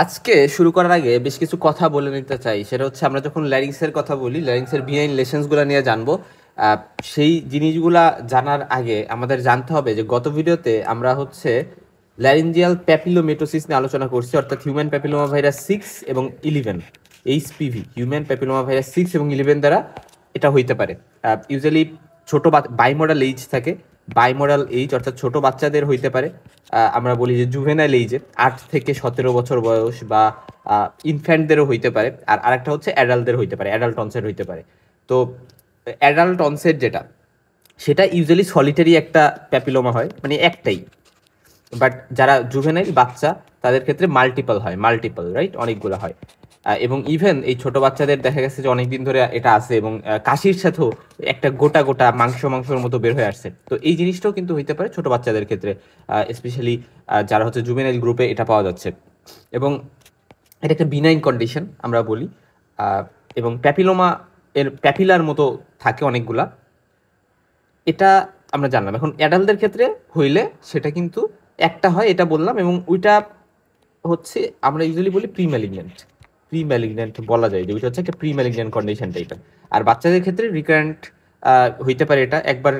আজকে শুরু করার আগে বেশ কিছু কথা বলে নিতে চাই। সেটা হচ্ছে আমরা যখন ল্যারিংসের কথা বলি, ল্যারিংসের বিহাইন্ড লেসেন্সগুলো নিয়ে জানবো। সেই জিনিসগুলা জানার আগে আমাদের জানতে হবে যে গত ভিডিওতে আমরা হচ্ছে ল্যারিঞ্জিয়াল প্যাপিলোমেটোসিস নিয়ে আলোচনা করছি, অর্থাৎ হিউম্যান প্যাপিলোমা ভাইরাস 6 এবং 11, এইচপিভি, হিউম্যান প্যাপিলোমা ভাইরাস 6 এবং 11 দ্বারা এটা হইতে পারে। ইউজুয়ালি ছোট বাইমোডাল এইজ থাকে, বাইমোডাল এইজ অর্থাৎ ছোট বাচ্চাদের হইতে পারে। আমরা বলি যে জুভেনাইল এইজে 8 থেকে 17 বছর বয়স, বা ইনফ্যান্টদেরও হইতে পারে। আর আরেকটা হচ্ছে অ্যাডাল্টদের হইতে পারে, অ্যাডাল্ট অনসেট হইতে পারে। তো অ্যাডাল্ট অনসেট যেটা, সেটা ইউজুয়ালি সলিটারি একটা প্যাপিলোমা হয়, মানে একটাই। বাট যারা জুভেনাইল বাচ্চা তাদের ক্ষেত্রে মাল্টিপল হয়, মাল্টিপল রাইট, অনেকগুলো হয়। এবং ইভেন এই ছোট বাচ্চাদের দেখা গেছে যে অনেকদিন ধরে এটা আছে, এবং কাশির সাথেও একটা গোটা গোটা মাংসের মতো বের হয়ে আসছে। তো এই জিনিসটাও কিন্তু হইতে পারে ছোট বাচ্চাদের ক্ষেত্রে, স্পেশালি যারা হচ্ছে জুভেনাইল গ্রুপে এটা পাওয়া যাচ্ছে। এবং এটা একটা বিনাইন কন্ডিশন আমরা বলি। এবং প্যাপিলোমা এর প্যাপিলার মতো থাকে অনেকগুলা, এটা আমরা জানলাম। এখন অ্যাডাল্টদের ক্ষেত্রে হইলে সেটা কিন্তু একটা হয়, এটা বললাম। এবং ওইটা হচ্ছে আমরা ইউজুয়ালি বলি প্রি ম্যালিগন্যান্ট বলা যায় যে ওইটা হচ্ছে একটা প্রি ম্যালিগন্যান্ট কন্ডিশন টাইপের। আর বাচ্চাদের ক্ষেত্রে রিকারেন্ট হইতে পারে, এটা একবার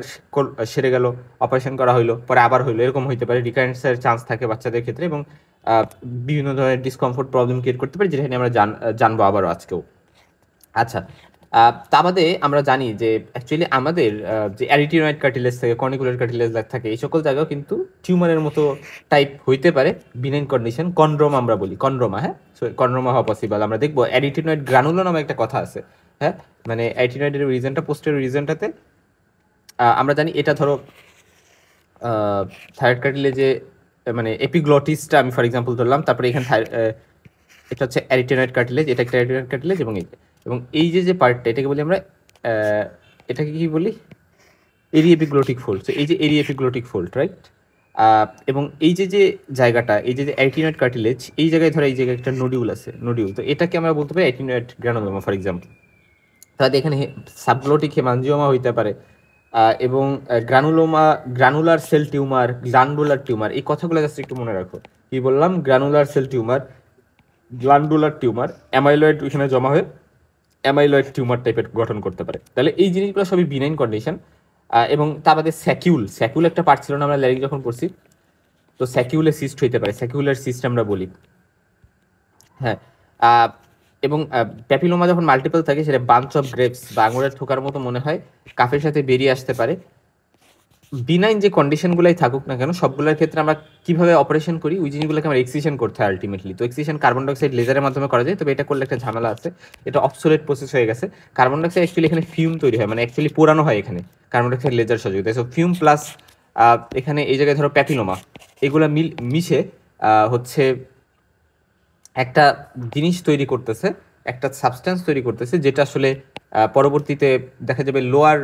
সেরে গেল, অপারেশন করা হইলো, পরে আবার হইলো, এরকম হইতে পারে। রিকারেন্সের চান্স থাকে বাচ্চাদের ক্ষেত্রে, এবং বিভিন্ন ধরনের ডিসকমফোর্ট প্রবলেম ক্রিয়েট করতে পারে, যেটা নিয়ে আমরা জানবো আবারও আজকেও। আচ্ছা, তা বাদে আমরা জানি যে অ্যাকচুয়ালি আমাদের যে অ্যারিটিনয়েড কার্টিলেজ থাকে, কর্নিকুলার কার্টিলেজ থাকে, এই সকল জায়গাও কিন্তু টিউমারের মতো টাইপ হইতে পারে। বিনাইন কন্ডিশন, কনড্রোমা আমরা বলি, কনড্রোমা। হ্যাঁ, সো কনড্রোমা হওয়া পসিবল। আমরা দেখবো অ্যারিটিনয়েড গ্রানুলো নামে একটা কথা আছে। হ্যাঁ, মানে অ্যারিটিনয়েডের রিজনটা, পোস্টেরিয়র রিজনটাতে আমরা জানি এটা ধরো থাইরয়েড কার্টিলেজে, মানে এপিগ্লটিসটা আমি ফর এক্সাম্পল ধরলাম, তারপরে এখানে এটা হচ্ছে অ্যারিটিনয়েড কার্টিলেজ, এটা একটা অ্যারিটিনয়েড কার্টিলেজ, এবং এই যে পার্টটা, এটাকে বলি আমরা, এটাকে কি বলি, এরিএপিগ্লোটিক ফোল্ড। তো এই যে এরিএপিগ্লোটিক ফোল্ড রাইট। এবং এই যে জায়গাটা, এই যে অ্যারিটিনয়েড কার্টিলেজ, এই জায়গায় ধরো এই জায়গায় একটা নোডিউল আছে, নোডিউল। তো এটাকে আমরা বলতে পারি অ্যারিটিনয়েড গ্রানুলোমা ফর এক্সাম্পল। তাহলে এখানে সাবগ্লোটিক হেমানজিওমা হইতে পারে। এবং granular cell tumour, glandular tumour, এই কথাগুলো জাস্ট একটু মনে রাখো। কি বললাম? Granular cell tumour, glandular tumour, amyloid ওইখানে জমা হয়ে অ্যামাইলয়েড টিউমার টাইপের গঠন করতে পারে। তাহলে এই জিনিসগুলো সবই বিনাইন কন্ডিশন। এবং তার বাদে স্যাকিউল একটা পার্ট ছিল না আমরা ল্যারিং যখন পড়ছি, তো স্যাকিউলে সিস্ট হইতে পারে, স্যাকিউলার সিস্ট আমরা বলি। হ্যাঁ, এবং প্যাপিলোমা যখন মাল্টিপল থাকে, সেটা বাঞ্চ অফ গ্রেপস বা আঙুরের থোকার মতো মনে হয়, কাফের সাথে বেরিয়ে আসতে পারে। বিনাইন যে কন্ডিশনগুলাই থাকুক না কেন, সবগুলোর ক্ষেত্রে আমরা কিভাবে অপারেশন করি, ওই জিনিসগুলোকে আমরা এক্সিশন করতে হয় আলটিমেটলি। তো এক্সিশন কার্বন ডাইঅক্সাইড লেজারের মাধ্যমে করা যায়, তবে এটা করলে একটা ঝামেলা আছে, এটা অবসোলেট প্রসেস হয়ে গেছে। কার্বন ডাইঅক্সাইড অ্যাকচুয়ালি এখানে ফিউম তৈরি হয়, মানে অ্যাকচুয়ালি পোড়ানো হয় এখানে কার্বন ডাইঅক্সাইড লেজার সহযোগিতা। সো ফিউম প্লাস এখানে এই জায়গায় ধরো প্যাপিলোমা, এগুলো মিশে হচ্ছে একটা জিনিস তৈরি করতেছে, একটা সাবস্টেন্স তৈরি করতেছে, যেটা আসলে পরবর্তীতে দেখা যাবে লোয়ার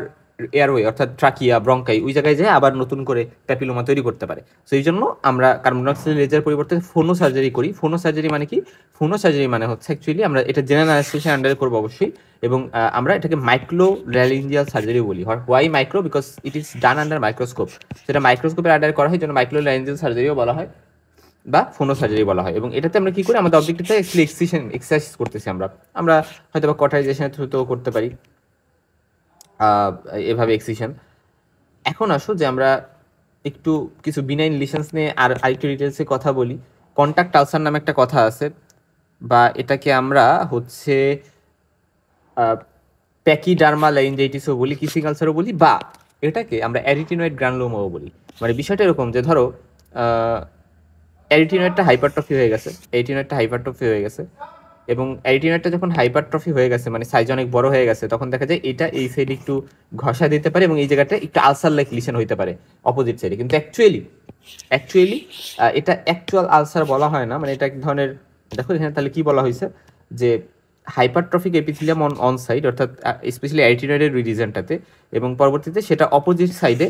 এয়ারওয়ে অর্থাৎ ট্রাকিয়া, ব্রঙ্কাই, ওই জায়গায় যায় আবার নতুন করে প্যাপিলোমা তৈরি করতে পারে। তো এই জন্য আমরা কার্বন ডাইঅক্সাইড লেজার পরিবর্তে ফোনো সার্জারি করি। ফোনো সার্জারি মানে কি? ফোনো সার্জারি মানে হচ্ছে অ্যাকচুয়ালি আমরা এটা জেনারেল অ্যানেস্থেসিয়া আন্ডারে করবো অবশ্যই, এবং আমরা এটাকে মাইক্রো ল্যারিঞ্জিয়াল সার্জারি বলি। Why micro? Because it is done under microscope. সেটা মাইক্রোস্কোপের আন্ডারে করা হয়, জন্য মাইক্রো ল্যারিঞ্জিয়াল সার্জারিও বলা হয় বা ফোনো সার্জারি বলা হয়। এবং এটাতে আমরা কি করি, আমাদের অবজেক্টিভটা অ্যাকচুয়ালি এক্সারসাইজ করতেছি আমরা হয়তো বা কটাইজেশনের থ্রুতেও করতে পারি এভাবে এক্সিশন। এখন আসো যে আমরা একটু কিছু বিনাইন লিশনস নিয়ে আর আরেকটু ডিটেলসে কথা বলি। কন্টাক্ট আলসার নামে একটা কথা আছে, বা এটাকে আমরা হচ্ছে প্যাকিডার্মা লাইনজাইটিসও বলি, কিসিং আলসারও বলি, বা এটাকে আমরা অ্যারিটিনয়েড গ্রানুলোমাও বলি। মানে বিষয়টা এরকম যে ধরো অ্যারিটিনয়েডটা হাইপারট্রফি হয়ে গেছে, এবং অ্যারিটিনয়েডটা যখন হাইপারট্রফি হয়ে গেছে, মানে সাইজ অনেক বড় হয়ে গেছে, তখন দেখা যায় এটা এই সাইডে একটু ঘষা দিতে পারে, এবং এই জায়গাটা একটু আলসার লাইক লিশন হইতে পারে অপোজিট সাইডে। কিন্তু অ্যাকচুয়ালি এটা অ্যাকচুয়াল আলসার বলা হয় না। মানে এটা এক ধরনের, দেখো এখানে তাহলে কি বলা হয়েছে, যে হাইপারট্রফিক এপিথেলিয়াম অন সাইড, অর্থাৎ স্পেশালি অ্যারিটিনয়েডের রিজনটাতে, এবং পরবর্তীতে সেটা অপোজিট সাইডে,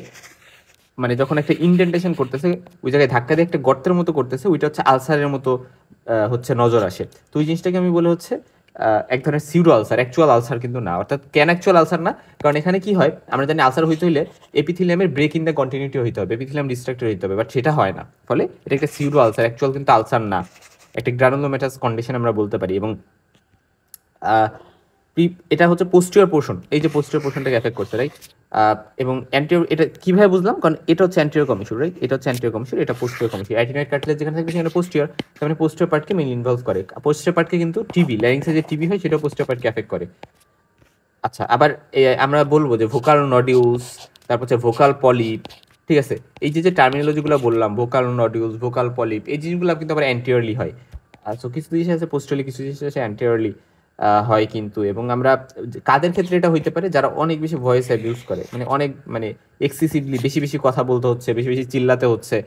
মানে যখন একটা ইনডেন্টেশন করতেছে, ওই জায়গায় ধাক্কা দিয়ে একটা গর্তের মতো করতেছে, ওইটা হচ্ছে আলসারের মতো হচ্ছে নজর আসে। তো ওই জিনিসটাকে আমি বলে হচ্ছে এক ধরনের সিউডো আলসার, অ্যাকচুয়াল আলসার কিন্তু না। অর্থাৎ কেন অ্যাকচুয়াল আলসার না? কারণ এখানে কি হয়, আমরা জানি আলসার হইতে হইলে এপিথেলিয়ামের ব্রেক ইন দ্য কন্টিনিউটি হইতে হবে, এপিথেলিয়াম ডিস্ট্রাক্টেড হইতে হবে, বাট সেটা হয় না। ফলে এটা একটা সিউডো আলসার, অ্যাকচুয়াল কিন্তু আলসার না। একটা গ্রানুলোমেটাস কন্ডিশন আমরা বলতে পারি। এবং এটা হচ্ছে পোস্টিরিয়র পোর্শন, এই যে পোস্টিরিয়র পোর্শনটাকে এফেক্ট করছে, রাইট। এবং অ্যান্টিরিয়র, এটা কিভাবে বুঝলাম, কারণ এটা হচ্ছে অ্যান্টিরিয়র কমিশন, রাইট, এটা হচ্ছে অ্যান্টিরিয়র কমিশন, এটা পোস্টিরিয়র কমিশন। অ্যাটিনাইড কার্টিলেজ যেখানে থাকবে সেখানে পোস্টিরিয়র, তার মানে পোস্টিরিয়র পার্টকে মেইনলি ইনভলভ করে। পোস্টিরিয়র পার্টকে কিন্তু টিবি, ল্যারিংসে যে টিবি হয় সেটাও পোস্টিরিয়র পার্টকে এফেক্ট করে। আচ্ছা, আবার আমরা বলবো যে ভোকাল নডিউলস, তারপর হচ্ছে ভোকাল পলিপ, ঠিক আছে। এই যে টার্মিনোলজিগুলো বললাম, ভোকাল নডিউলস, ভোকাল পলিপ, এই জিনিসগুলো কিন্তু আবার অ্যান্টিরিয়রলি হয়। সো কিছু জিনিস আছে পোস্টারলি, কিছু জিনিস আছে অ্যান্টিরিয়রলি হয় কিন্তু। এবং আমরা কাদের ক্ষেত্রে এটা হইতে পারে, যারা অনেক বেশি ভয়েস অ্যাবিউজ করে, মানে অনেক মানে এক্সেসিভলি বেশি বেশি কথা বলতে হচ্ছে, বেশি বেশি চিল্লাতে হচ্ছে,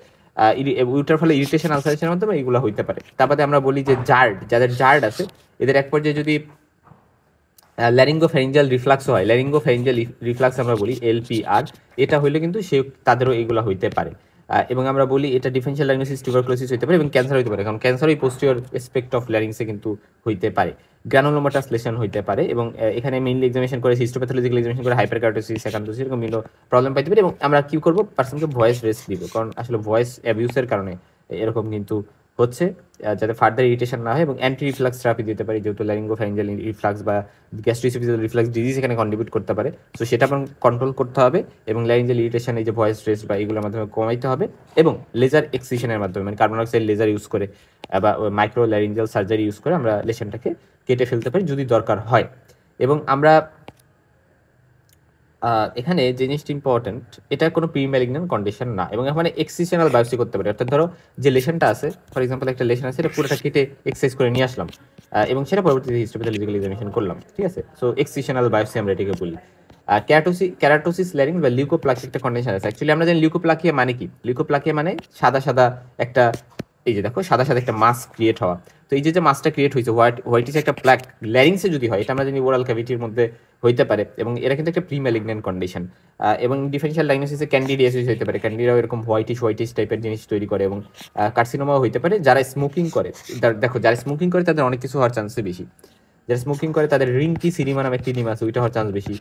ওইটার ফলে ইরিটেশন আলসারেশনের মাধ্যমে এগুলো হইতে পারে। তারপরে আমরা বলি যে জার্ড, যাদের জার্ড আছে এদের এক পর্যায়ে যদি ল্যারিঙ্গোফ্যারিঞ্জিয়াল রিফ্লাক্স হয়, ল্যারিঙ্গোফ্যারিঞ্জিয়াল রিফ্লাক্স আমরা বলি এলপিআর, এটা হইলে কিন্তু তাদেরও এগুলো হইতে পারে। এবং আমরা বলি এটা ডিফারেনশিয়াল ডায়াগনোসিস টিউবারকুলোসিস হইতে পারে এবং ক্যান্সার হইতে পারে, কারণ ক্যান্সার ওই পোস্টিরিয়র এসপেক্ট অফ ল্যারিংসে কিন্তু হইতে পারে। গ্রানুলোমাটাস লেশন হইতে পারে এবং এখানে মেইনলি এক্সামিনেশন করে হিস্টোপ্যাথোলজিক্যাল এক্সামিনেশন করে হাইপারকার্টোসিস, একান্তোসিস এরকম বিভিন্ন প্রবলেম পাইতে পারে। এবং আমরা কি করব, পার্সনকে ভয়েস রেস্ট দিব, কারণ আসলে ভয়েস অ্যাবিউসের কারণে এরকম কিন্তু হচ্ছে, যাতে ফার্দার ইরিটেশন না হয়। এবং অ্যান্টি রিফ্লাক্স থেরাপি দিতে পারি, যেহেতু ল্যারিঙ্গোফ্যারিঞ্জিয়াল রিফ্লাক্স বা গ্যাস্ট্রিসিফিজিয়াল রিফ্লাক্স ডিজিজ এখানে কন্ট্রিবিউট করতে পারে। সো সেটা আপনার কন্ট্রোল করতে হবে এবং ল্যারিঞ্জিয়াল ইরিটেশন, এই যে ভয়েস রেস্ট বা এইগুলোর মাধ্যমে কমাইতে হবে। এবং লেজার এক্সিশনের মাধ্যমে, মানে কার্বন ডাইঅক্সাইড লেজার ইউজ করে বা মাইক্রো ল্যারিঞ্জিয়াল সার্জারি ইউজ করে আমরা লেশনটাকে কেটে ফেলতে পারি যদি দরকার হয়। এবং আমরা এখানে জিনিসটা ইম্পর্টেন্ট, এটা কোনো প্রি ম্যালিগন্যান্ট কন্ডিশন না। এবং এখানে এক্সিশনাল বায়োপসি করতে পারে, অর্থাৎ ধরো যে লেশনটা আছে, ফর এক্সাম্পল একটা লেশন আছে, এটা পুরোটা কেটে এক্সারসাইজ করে নিয়ে আসলাম এবং সেটা পরবর্তীতে হিস্টোপ্যাথোলজিক্যাল এক্সামিনেশন করলাম, ঠিক আছে। সো এক্সিশনাল বায়োপসি আমরা এটাকে বলি। ক্যারাটোসিস ল্যারিংস বা লিউকোপ্লাকি একটা কন্ডিশন আছে। অ্যাকচুয়ালি আমরা জানি লিউকোপ্লাকিয়া মানে কি, লিউকোপ্লাকিয়া মানে সাদা সাদা একটা, এই যে দেখো সাদা সাদা একটা মাস ক্রিয়েট হওয়া। তো এই যে মাসটা ক্রিয়েট হয়েছে, হোয়াইট ইজ একটা প্লাক, ল্যারিংসে যদি হয়, এটা আমরা জানি ওরাল ক্যাভিটির মধ্যে হইতে পারে। এবং এরা কিন্তু একটা প্রি ম্যালিগন্যান্ট কন্ডিশন। এবং ডিফারেনশিয়াল ডায়াগনোসিসে ক্যান্ডিডিয়াসিস হতে পারে, ক্যান্ডিডাও এরকম হোয়াইটিশ টাইপের জিনিস তৈরি করে। এবং কার্সিনোমাও হইতে পারে। যারা স্মোকিং করে, দেখো যারা স্মোকিং করে তাদের অনেক কিছু হওয়ার চান্সে বেশি। যারা স্মোকিং করে তাদের রিঙ্কি সিরিমা নামে একটা ডিম আছে, ওইটা হওয়ার চান্স বেশি।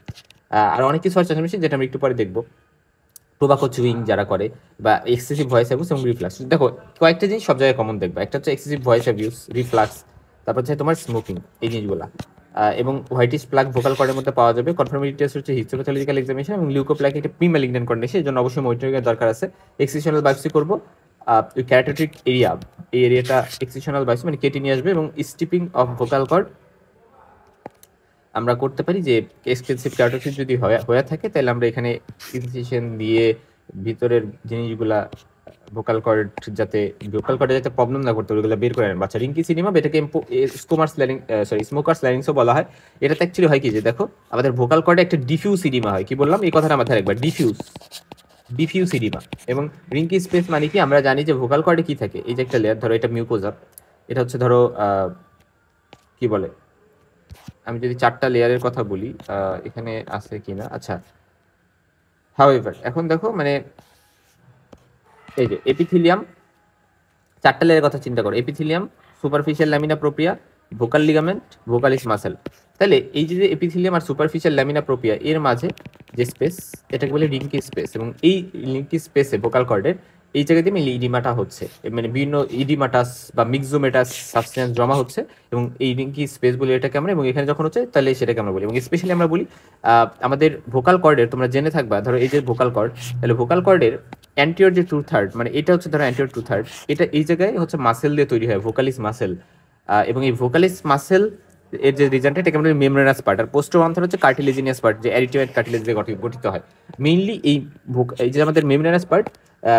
আর অনেক কিছু হওয়ার চান্স বেশি, যেটা আমরা একটু পরে দেখবো। টোবাকো চুইং যারা করে, বা এক্সেসিভ ভয়েস অ্যাবিউস এবং রিফ্লাক্স। দেখো কয়েকটা জিনিস সব জায়গায় কমন দেখবে, একটা হচ্ছে এক্সেসিভ ভয়েস অ্যাবিউস, রিফ্লাক্স, তারপর হচ্ছে তোমার স্মোকিং, এই জিনিসগুলো। এবং হোয়াইটিশ প্লাক ভোকাল কর্ডের মধ্যে পাওয়া যাবে। কনফার্মেটরি টেস্ট হচ্ছে হিস্টোপ্যাথোলজিক্যাল এক্সামিনেশন এবং লিউকোপ্লাক একটা প্রি ম্যালিগন্যান্ট কন্ডিশন, এই জন্য অবশ্যই মনিটরিং এর দরকার আছে। এক্সিশনাল বায়োপসি করবো, ওই ক্যারাটোটিক এরিয়া, এই এরিয়াটা এক্সিশনাল বায়োপসি মানে কেটে নিয়ে আসবে। এবং স্টিপিং অফ ভোকাল কর্ড আমরা করতে পারি, যে এক্সপেন্সিভ ক্যারাটোসিস যদি হয়ে থাকে তাহলে আমরা এখানে ইনসিশন দিয়ে ভিতরের জিনিসগুলা ভোকাল কর্ডে যাতে প্রবলেম না করতে, ওইগুলো বের করে নেন বাচ্চা। রিঙ্কি সিনেমা, এটাকে স্মোকার্স ল্যারিংসও বলা হয়। এটাতে অ্যাকচুয়ালি হয় কি, যে দেখো আমাদের ভোকাল কর্ডে একটা ডিফিউজ সিনেমা হয়, কি বললাম এই কথাটা মাথায় রাখবা, ডিফিউজ সিনেমা। এবং রিঙ্কি স্পেস মানে কি, আমরা জানি যে ভোকাল কর্ডে কি থাকে, এই যে একটা লেয়ার, ধরো এটা মিউকোজা, এটা হচ্ছে ধরো কি বলে, আমি যদি 4টা লেয়ারের কথা বলি, এখানে আছে কিনা, আচ্ছা হাউএভার এখন দেখো, মানে এই যে এপিথিলিয়াম, 4টা লেয়ারের কথা চিন্তা করো, epithelium, superficial lamina propria, vocal ligament, vocalis muscle. তাহলে এই যে এপিথিলিয়াম আর সুপারফিশিয়াল ল্যামিনা প্রোপ্রিয়া এর মাঝে যে স্পেস, এটাকে বলে রিঙ্কি স্পেস। এবং এই রিঙ্কি স্পেসে ভোকাল কর্ডের এই জায়গাতে মেনলি ইডিমাটা হচ্ছে, মানে বিভিন্ন ইডিমাটাস বা মিক্সোমেটাস সাবস্টেন্স জমা হচ্ছে এবং এই রিঙ্কি স্পেস বলি এটাকে আমরা। এবং এখানে যখন হচ্ছে তাহলে সেটাকে আমরা বলি। এবং স্পেশালি আমরা বলি আমাদের ভোকাল কর্ডের, তোমরা জেনে থাকবা, ধরো এই যে ভোকাল কর্ড, তাহলে ভোকাল কর্ডের অ্যান্টিওর যে 2/3, মানে এটা হচ্ছে ধরো অ্যান্টিওর 2/3, এটা এই জায়গায় হচ্ছে মাসেল দিয়ে তৈরি হয়, ভোকালিস মাসেল। এবং এই ভোকালিস মাসেল এর যে রিজনটা, এটাকে আমরা মেমব্রেনাস পার্ট, আর পোস্টার ওয়ান হচ্ছে কার্টিলেজিনিয়াস পার্ট, যে অ্যারিটিওয়েড কার্টিলেজ দিয়ে গঠিত হয়। মেইনলি এই যে আমাদের মেমব্রেনাস পার্ট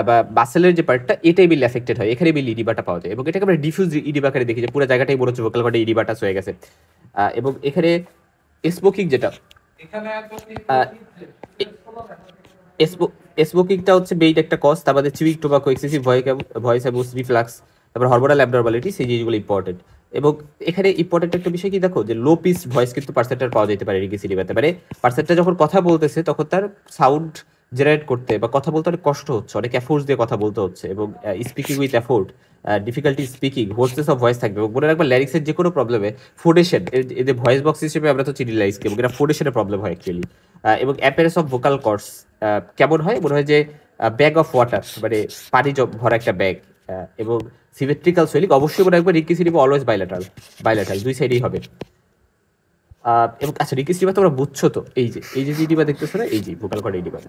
বা বাসেলের যে পার্টটা, এটাই বেশি এফেক্টেড হয়, এখানে বেশি ইডিবাটা পাওয়া যায়। এবং এটাকে আমরা ডিফিউজ ইডিবা আকারে দেখি, যে পুরো জায়গাটাই বড় হচ্ছে ভোকাল কর্ডে ইডিবাটাস হয়ে গেছে। এবং এখানে স্পোকিং যেটা, স্পোকিংটা হচ্ছে বেইট একটা কজ, তারপরে chewing, tobacco, excessive voice abuse, reflux, তারপর হরমোনাল অ্যাবনরমালিটি, সেই জিনিসগুলো ইম্পর্টেন্ট। এবং এখানে ইম্পর্টেন্ট একটা বিষয় কি দেখো, যে লো পিচ ভয়েস কিন্তু পার্সেন্টার পাওয়া যেতে পারে রিঙ্কি সিনেমাতে। মানে পার্সেন্টার যখন কথা বলতেছে তখন তার সাউন্ড জেনারেট করতে বা কথা বলতে অনেক কষ্ট হচ্ছে, অনেক এফোর্টস দিয়ে কথা বলতে হচ্ছে। এবং speaking with effort, difficulty speaking, hoarseness of voice থাকবে। এবং মনে রাখবে ল্যারিক্সের যে কোনো প্রবলেমে ফোডেশন, এদের ভয়েস বক্স হিসেবে আমরা তো চিনি লাইসকে, এবং এটা ফোডেশনের প্রবলেম হয় অ্যাকচুয়ালি। এবং অ্যাপিয়ারেন্স অফ ভোকাল কর্ডস কেমন হয়, মনে হয় যে ব্যাগ অফ ওয়াটার, মানে পানি ভরা একটা ব্যাগ, এবং সিমেট্রিক্যাল সোয়েলিং অবশ্যই মনে রাখবে Ricky cinema always bilateral, bilateral দুই সাইডেই হবে। এবং আচ্ছা রিকি সিনেমা তোমরা বুঝছো তো, এই যে ইডিমা দেখতেছো না, এই যে ভোকাল কর্ড ইডিমা।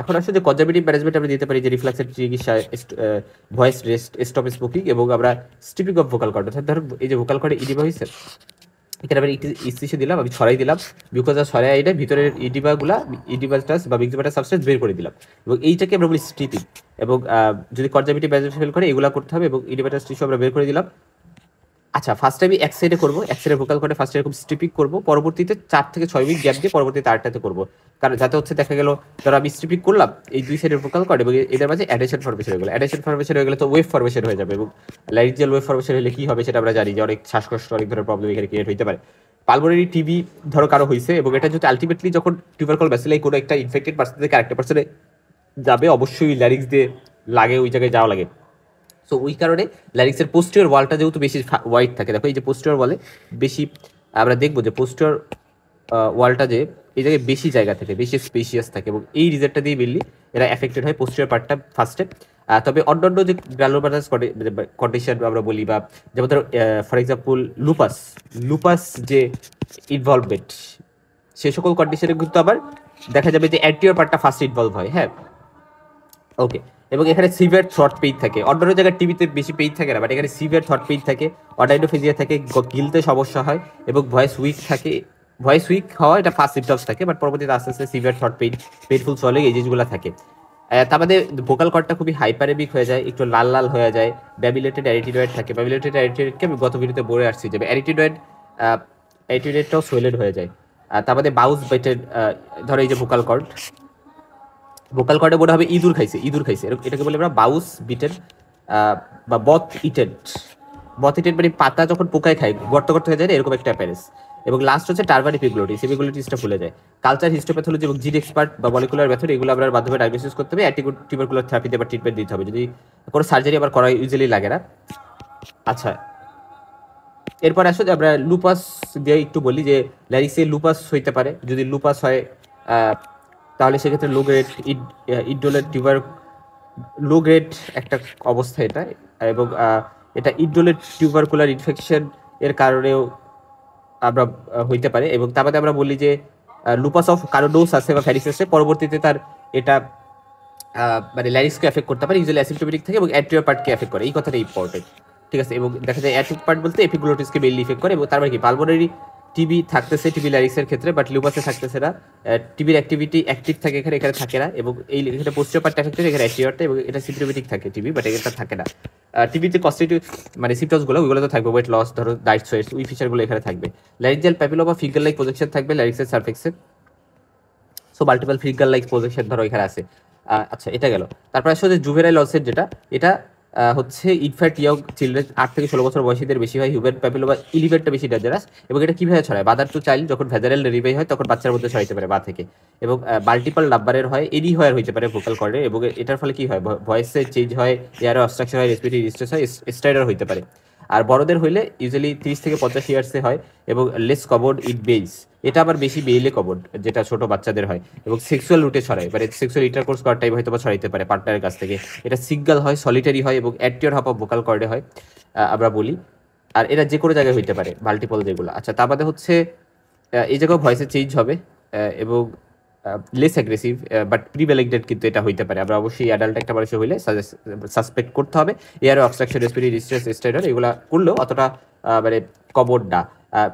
এখন আসলে কনজারভেটিভ ম্যানেজমেন্ট আমরা দিতে পারি যে রিফ্লেক্সের চিকিৎসা, ভয়েস রেস্ট, স্টপ স্মোকিং, এবং আমরা স্টিপিং অফ ভোকাল কর্ড, অর্থাৎ ধরো এই যে ভোকাল কর্ডে ইডিমা হয়েছে, এখানে আমি একটি ইসিসি দিলাম, আমি ছড়াই দিলাম, বিকজ আর ছড়াই এটা ভিতরের ইডিমাটাস বা বিগজিমাটাস সাবস্টেন্স বের করে দিলাম, এবং এইটাকে আমরা বলি স্ট্রিপিং। এবং যদি কনজারভেটিভ ম্যানেজমেন্ট ফেল করে এগুলো করতে হবে, এবং ইডিমাটাস টিস্যু আমরা বের করে দিলাম। আচ্ছা ফার্স্ট আমি এক সাইডে করবো, এক সাইডে ভোকাল কর্ডে ফার্স্ট এরকম স্ট্রিপিং করবো, পরবর্তীতে 4 থেকে 6 উইক গ্যাপ দিয়ে পরবর্তীতে আরেকটাতে করবো, কারণ যাতে হচ্ছে দেখা গেল ধরো আমি স্ট্রিপিং করলাম এই দুই সাইডের ভোকাল কর্ড, এবং এদের মাঝে অ্যাডেশন ফরমেশন হয়ে গেলো, অ্যাডেশন ফরমেশন হয়ে গেলে তো ওয়েভ ফরমেশন হয়ে যাবে, এবং লাইরিঞ্জিয়াল ওয়েভ ফরমেশন হলে কি হবে সেটা আমরা জানি যে অনেক শ্বাসকষ্ট, অনেক ধরনের প্রবলেম এখানে ক্রিয়েট হতে পারে। পালমোনারি টিবি ধরো কারো হয়েছে, এবং এটা যদি আলটিমেটলি যখন টিউবারকুলার ব্যাসিলাই কোনো একটা ইনফেক্টেড পার্সন থেকে আরেকটা পার্সনে যাবে, অবশ্যই ল্যারিক্স দিয়ে লাগে, ওই জায়গায় যাওয়া লাগে। সো ওই কারণে ল্যারিক্সের পোস্টিওর ওয়ালটা যেহেতু বেশি ওয়াইড থাকে, দেখো এই যে পোস্টিওর ওয়ালে বেশি, আমরা দেখবো যে পোস্টিওর ওয়ালটা যে এই জায়গায় বেশি জায়গা থাকে, বেশি স্পেশিয়াস থাকে, এবং এই রিজনটা দিয়ে মেনলি এরা এফেক্টেড হয় পোস্টিওর পার্টটা ফার্স্টে। তবে অন্যান্য যে গ্রানুলোমাটাস কন্ডিশন আমরা বলি, বা যেমন ধরো ফর এক্সাম্পল লুপাস যে ইনভলভমেন্ট, সে সকল কন্ডিশনে কিন্তু আবার দেখা যাবে যে অ্যান্টিওর পার্টটা ফার্স্ট ইনভলভ হয়। হ্যাঁ, ওকে। এবং এখানে সিভিয়ার থ্রট পেইন থাকে, অন্যান্য জায়গায় টিভিতে বেশি পেইন থাকে না, বাট এখানে সিভিয়ার থ্রট পেইন থাকে, অডাইনোফেজিয়া থাকে, গিলতে সমস্যা হয়, এবং ভয়েস উইক থাকে। ভয়েস উইক হওয়া এটা ফার্স্ট সিমটমস থাকে, বাট পরবর্তীতে আস্তে আস্তে severe through pain, painful swallowing, এই জিনিসগুলো থাকে। তার মধ্যে ভোকাল কর্ডটা খুবই হাইপারেমিক হয়ে যায়, একটু লাল লাল হয়ে যায়, ব্যাবিলেটেড অ্যারিটিনয়েড থাকে। ব্যাবিলেটেড অ্যারিটিনয়েডকে আমি গত ভিডিওতে বলে আসছি যে অ্যারিটিনয়েডটাও সোয়েলেড হয়ে যায়। তার মধ্যে বাউস বেটেড, ধরো এই যে ভোকাল কর্ডে মনে হবে ইঁদুর খাইছে, এটাকে বলে আমরা বাউস বিটেড বা বথ ইটেড মানে পাতা যখন পোকায় খায় গর্ত হয়ে যায় না, এরকম একটা অ্যাপিয়ারেন্স। এবং লাস্ট হচ্ছে টার্বার এপিগ্লোটিসটা ভুলে যায়। কালচার, হিস্টোপ্যাথোলজি এবং জিন এক্সপার্ট বা মলিকুলার মেথড, এগুলো আমরা মাধ্যমে ডায়াগনোসিস করতে হবে, টিউবারকুলার থেরাপিতে বা ট্রিটমেন্ট দিতে হবে, যদি কোনো সার্জারি আবার করা ইউজুয়ালি লাগে না। আচ্ছা, এরপর আসলে আমরা লুপাস দিয়ে একটু বলি যে ল্যারিক্সে লুপাস হইতে পারে। যদি লুপাস হয় তাহলে সেক্ষেত্রে low grade indolent tuber, low grade একটা অবস্থা এটা, এবং এটা ইডোলেট টিউবারকুলার ইনফেকশন এর কারণেও আমরা হইতে পারে। এবং তার মধ্যে আমরা বলি যে লুপাস অফ কারো ডোজ আছে বা ফ্যারিসেসে, পরবর্তীতে তার এটা মানে ল্যারিক্সকে এফেক্ট করতে পারে, ইউজুয়ালি অ্যাসিম্পটোমেটিক থাকে, এবং অ্যান্টিরিয়র পার্টকে এফেক্ট করে, এই কথাটা ইম্পর্টেন্ট, ঠিক আছে। এবং দেখা যায় অ্যাটিক পার্ট বলতে এপিগ্লোটিসকে মেইনলি ইফেক্ট করে, এবং তারপরে কি পালমোনারি টিবি থাকতেছে, টিবি ল্যারিক্সের ক্ষেত্রে, বাট লুপাসে থাকতেছে না। টিবির অ্যাক্টিভিটি অ্যাক্টিভ থাকে এখানে থাকে না, এবং এই এখানে পোস্টিও পার্ট এফেক্ট হয়, এখানে অ্যান্টিরিয়রটা, এবং এটা সিম্পটোমেটিক থাকে টিবি, বাট এটা থাকে না। টিবিতে কনস্টিটিউট মানে সিমটমসগুলো ওইগুলো তো থাকবে, ওয়েট লস, ধরো ডায়েট সোয়েটস, ওই ফিচারগুলো এখানে থাকবে। Laryngeal papilloma finger like projection থাকবে ল্যারিক্সের সারফেক্সে, so multiple finger like projection ধরো এখানে আছে। আচ্ছা, এটা গেল। তারপর আসলে জুভেনাইল অনসেট, যেটা এটা হচ্ছে ইনফ্যাক্ট ইয়ং চিলড্রেন 8 থেকে 16 বছর বয়সীদের বেশি হয়। হিউম্যান প্যাপিলোমা ইলিভেন্টটা বেশি ডেঞ্জারাস, এবং এটা কিভাবে ছড়ায়? মাদার টু চাইল্ড, যখন ভেজারেল ডেলিভারি হয় তখন বাচ্চার মধ্যে ছড়াইতে পারে, মা থেকে। এবং মাল্টিপল নাম্বারের হয়, এনি হয় হইতে পারে ভোকাল কর্ডে, এবং এটার ফলে কি হয়? ভয়েসে চেঞ্জ হয়, এয়ারে অবস্ট্রাকশন হয়, রেসপিরেটরি ডিস্ট্রেস হয়, স্টাইডার হইতে পারে। আর বড়দের হইলে ইউজুয়ালি 30 থেকে 50 ইয়ার্সে হয়, এবং লেস কমন ইন বেইজ, এটা আবার বেশি মেইলে কমন, যেটা ছোট বাচ্চাদের হয়, এবং সেক্সুয়াল রুটে ছড়ায়, মানে সেক্সুয়াল ইন্টারকোর্স করার টাইম হয়তো বা ছড়াইতে পারে পার্টনারের কাছ থেকে। এটা সিঙ্গেল হয়, সলিটারি হয়, এবং অ্যান্টিরিয়র হাফ অফ ভোকাল কর্ডে হয় আমরা বলি। আর এটা যে কোনো জায়গায় হইতে পারে, মাল্টিপল যেগুলো। আচ্ছা, তার বাদে হচ্ছে এই জায়গায় ভয়েসে চেঞ্জ হবে, এবং লেস অ্যাগ্রেসিভ, বাট প্রিভ্যালেন্টেড কিন্তু এটা হইতে পারে। আমরা অবশ্যই অ্যাডাল্ট একটা বয়সে হইলে সাসপেক্ট করতে হবে। এয়ার অবস্ট্রাকশন, রেসপিরেটরি ডিস্ট্রেস, স্টাইডার, এগুলো করলেও অতটা মানে কমন না।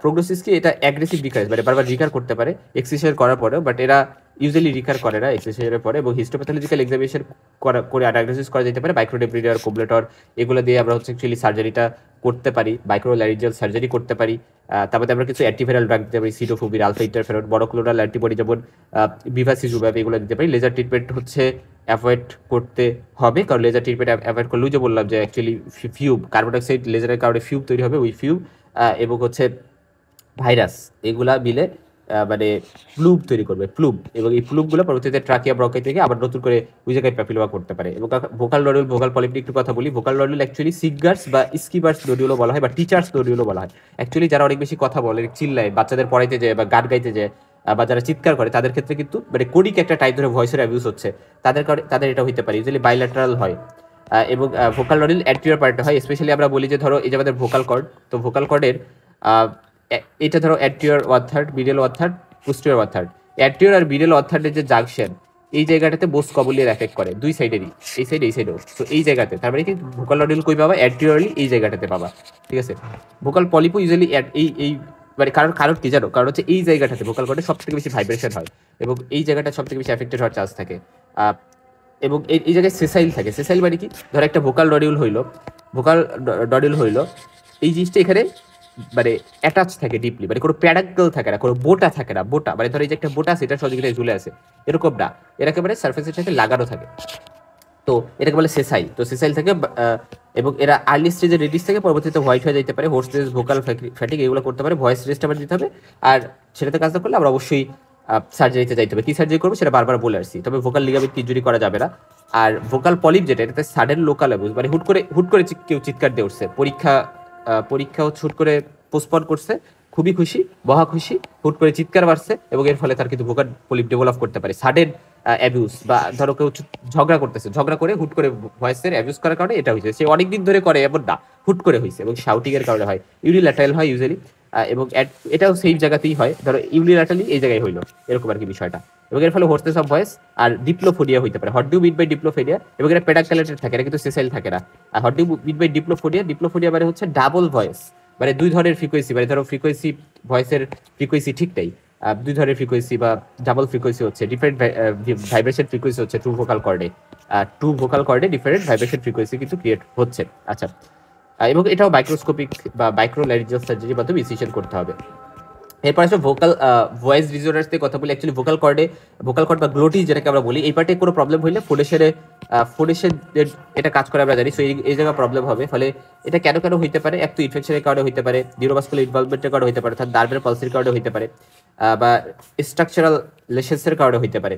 প্রোগ্নোসিস কি? এটা অ্যাগ্রেসিভ রিকার, মানে বারবার রিকার করতে পারে এক্সেসাইজ করার পরেও, বাট এরা ইউজুয়ালি রিকার করে না এক্সেসাইজের পরে। এবং হিস্টোপ্যাথোলজিক্যাল এক্সামিনেশন করে ডায়াগনোসিস করা যেতে পারে, মাইক্রোডেব্রিডার, কোবলেটর, এগুলো দিয়ে আমরা হচ্ছে অ্যাকচুয়ালি সার্জারিটা করতে পারি, মাইক্রোল্যারিঞ্জিয়াল সার্জারি করতে পারি। তারপরে আমরা কিছু অ্যান্টিভাইরাল ড্রাগ দিতে পারি, সিটোফোবির, আলফা ইন্টারফেরন, মনোক্লোনাল অ্যান্টিবডি যেমন বিভাসিজুম্যাব, এগুলো দিতে পারি। লেজার ট্রিটমেন্ট হচ্ছে অ্যাভয়েড করতে হবে, কারণ লেজার ট্রিটমেন্ট অ্যাভয়েড করলেও যে বললাম যে অ্যাকচুয়ালি ফিউম, কার্বন ডাইঅক্সাইড লেজারের কারণে ফিউম তৈরি হবে, ওই ফিউম এবং হচ্ছে ভাইরাস, এগুলা মিলে মানে ফ্লুম তৈরি করবে, ফ্লুম, এবং এই ফ্লুমগুলো পরবর্তীতে ট্রাকিয়া ব্রঙ্কাই থেকে আবার নতুন করে ওই জায়গায় প্যাপিলোমা করতে পারে। এবং ভোকাল নডুল, ভোকাল পলিপ একটু কথা বলি। ভোকাল নডুল অ্যাকচুয়ালি সিঙ্গার্স বা স্কিপার্স নডুলও বলা হয়, বা টিচার্স নডুলও বলা হয়। অ্যাকচুয়ালি যারা অনেক বেশি কথা বলে, চিল্লায়, বাচ্চাদের পড়াইতে যায় বা গান গাইতে যায়, বা যারা চিৎকার করে, তাদের ক্ষেত্রে কিন্তু মানে কোডিক একটা টাইপ ধরে ভয়েসের অ্যাবিউজ হচ্ছে, তাদের এটা হইতে পারে। ইউজুয়ালি বাইল্যাটারাল হয়, এবং ভোকাল নডিউল অ্যান্টেরিয়র পার্টে হয়। স্পেশালি আমরা বলি যে ধরো এই যে আমাদের ভোকাল কর্ড, তো ভোকাল কর্ডের এটা ধরো অ্যান্টেরিয়র 1/3, মিডল 1/3, পোস্টেরিয়র 1/3। অ্যান্টেরিয়র আর মিডল 1/3 যে জাংশন, এই জায়গাটাতে বোস কবলিয়ার এফেক্ট করে দুই সাইডেরই, এই সাইড এই সাইডেও। তো এই জায়গাতে তার মানে কি ভোকাল নডিউল কই পাবা? অ্যান্টেরিয়রলি এই জায়গাটাতে পাবা, ঠিক আছে। ভোকাল পলিপো ইউজুয়ালি এই মানে কারণ কি জানো? কারণ হচ্ছে এই জায়গাটাতে ভোকাল কর্ডে সব থেকে বেশি ভাইব্রেশন হয় এবং এই জায়গাটা সব থেকে বেশি এফেক্টেড হওয়ার চান্স থাকে। এবং এই জায়গায় সেসাইল থাকে। সেসাইল মানে কি? ধরো একটা ভোকাল নডিউল হইলো, ভোকাল নডিউল হইলো, এই জিনিসটা এখানে মানে অ্যাটাচ থাকে ডিপলি, মানে কোনো প্যাডাকল থাকে না, কোনো বোটা থাকে না। বোটা মানে ধরো এই যে একটা বোটা আছে, এটা সহযোগিতায় ঝুলে আছে, এরকম না, এর একেবারে সার্ফেসের সাথে লাগানো থাকে। তো এটাকে বলে সেসাইল। তো সেসাইল থেকে এবং এরা আর্লি স্টেজে রেডিস থেকে পরবর্তীতে হোয়াইট হয়ে যেতে পারে, হোস্টেজ, ভোকাল ফ্যাটিক এগুলো করতে পারে, ভয়েস রেস্ট আবার দিতে হবে। আর সেটাতে কাজ না করলে আমরা অবশ্যই সার্জারিতে যাইতে হবে। কি সার্জারি করবো সেটা বারবার বলে আসছি, তবে ভোকাল লিগামেন্ট ইনজুরি করা যাবে না। আর ভোকাল পলিপ যেটা, এটাতে সাডেন লোকাল অ্যাবিউজ, মানে হুট করে কেউ চিৎকার দিয়ে উঠছে, পরীক্ষা হচ্ছে হুট করে পোস্টপন করছে, খুবই খুশি, মহা খুশি, হুট করে চিৎকার মারছে এবং এর ফলে তার কিন্তু ভোকাল পলিপ ডেভেলপ করতে পারে। সাডেন অ্যাবিউজ, বা ধরো কেউ ঝগড়া করতেছে, ঝগড়া করে হুট করে ভয়েসের অ্যাবিউজ করার কারণে এটা হয়েছে। সে অনেকদিন ধরে করে এমন না, হুট করে হয়েছে, এবং শাউটিং এর কারণে হয়, ইউনিল্যাটারাল হয় ইউজুয়ালি। এবং এটাও সেই জায়গাতেই হয়, ধরো ইউনিল্যাটারালি এই জায়গায় হইলো, এরকম আর কি বিষয়টা। এবং এর ফলে হোস্টেস অফ ভয়েস আর ডিপ্লোফোডিয়া হইতে পারে। What do mean by diplophonia? এবং এটা পেডাক্যালেটেড থাকে, এটা কিন্তু সেসাইল থাকে না। আর what do mean by diplophonia মানে হচ্ছে ডাবল ভয়েস, মানে দুই ধরনের ফ্রিকোয়েন্সি, মানে ধরো ফ্রিকোয়েন্সি, ভয়েসের ফ্রিকোয়েন্সি ঠিকটাই, দুই ধরনের ফ্রিকোয়েন্সি বা ডাবল ফ্রিকোয়েন্সি হচ্ছে, ডিফারেন্ট ভাইব্রেশন ফ্রিকোয়েন্সি হচ্ছে টু ভোকাল কর্ডে ডিফারেন্ট ভাইব্রেশন ফ্রিকোয়েন্সি কিন্তু ক্রিয়েট হচ্ছে। আচ্ছা, এবং এটাও মাইক্রোস্কোপিক বা মাইক্রোল্যারিঞ্জিয়াল সার্জারির মাধ্যমে ইনসিশন করতে হবে। এরপর আসলে ভোকাল ভয়েস ডিসঅর্ডার্স থেকে কথা বলি। অ্যাকচুয়ালি ভোকাল কর্ড বা গ্লোটিস যেটাকে আমরা বলি, এই পার্টে কোনো প্রবলেম হইলে ফোডেশন এটা কাজ করে আমরা জানি। সো এই জায়গায় প্রবলেম হবে। ফলে এটা কেন হইতে পারে? এক তো ইনফেকশনের কারণে হইতে পারে, নিউরোভাস্কুলার ইনভলভমেন্টের কারণে হইতে পারে, অর্থাৎ নার্ভের পালসের কারণে হইতে পারে, বা স্ট্রাকচারাল লেশনসের কারণে হইতে পারে।